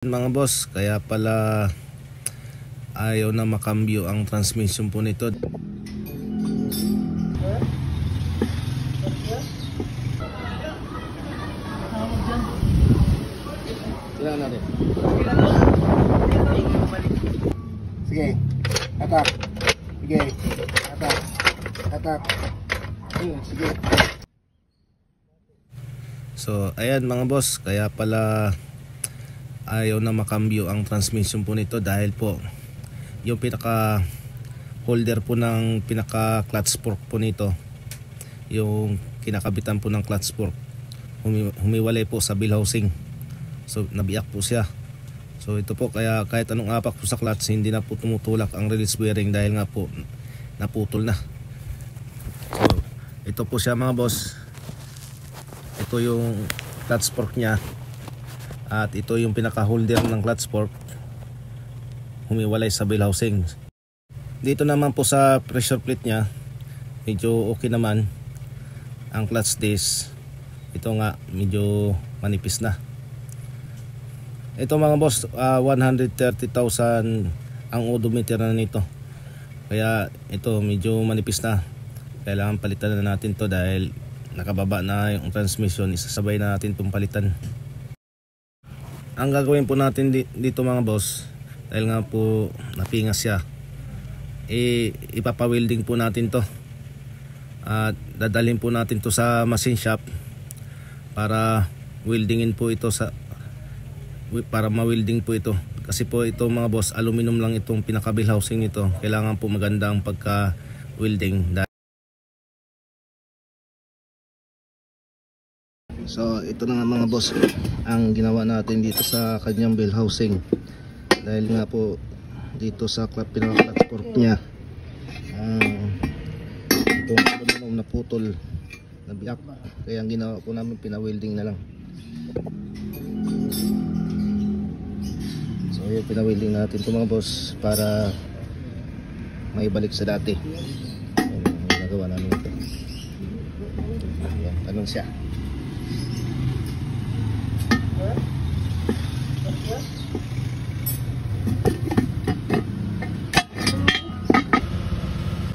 Mga boss, kaya pala ayaw na makambyo ang transmission po nito. Sila natin. Sige, atak. Sige, atak. Atak. Sige. So ayan mga boss, kaya pala ayaw na makambyo ang transmission po nito dahil po yung pinaka holder po ng pinaka clutch fork po nito, yung kinakabitan po ng clutch fork, humiwalay po sa bill housing. So nabiyak po siya. So ito po, kaya kahit anong apak po sa clutch, hindi na po tumutulak ang release bearing dahil nga po naputol na. So ito po siya mga boss, ito yung clutch fork nya. At ito yung pinaka holder ng clutch fork, humiwalay sa bill housing. Dito naman po sa pressure plate nya, medyo okay naman. Ang clutch disc, ito nga medyo manipis na. Ito mga boss, 130,000 ang odometer na nito. Kaya ito medyo manipis na. Kailangan palitan na natin to dahil nakababa na yung transmission. Isasabay na natin itong palitan. Ang gagawin po natin dito mga boss, dahil nga po napingas siya, ipapa-welding po natin to. At dadalhin po natin to sa machine shop para weldingin po ito, para ma-welding po ito. Kasi po ito mga boss, aluminum lang itong pinaka-bill housing nito. Kailangan po maganda ang pagka-welding. So ito na nga mga boss ang ginawa natin dito sa kanyang bill housing. Dahil nga po dito sa pinaka-clutch fork nya, itong aluminum na putol, nabiyak. Kaya ang ginawa po namin, pina-welding na lang. So yung pina-welding natin ito mga boss para maibalik sa dati. Nagawa namin ito. Ayan, tanong siya.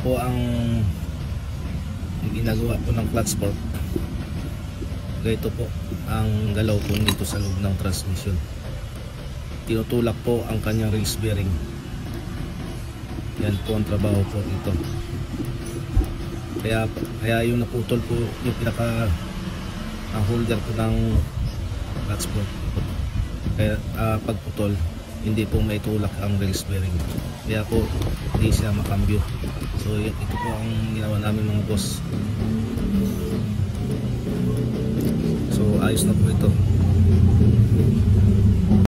Po ang ginagawa po ng clutch fork. Ganito po ang galaw po dito sa loob ng transmission. Tinutulak po ang kanyang release bearing. Yan po ang trabaho po ito. Kaya yung naputol po yung pinaka holder po ng clutch fork. Kaya pagputol, hindi po may tulak ang release bearing. Kaya po hindi siya makambyo. So ito po ang ginawa namin mga boss. So ayos na po ito.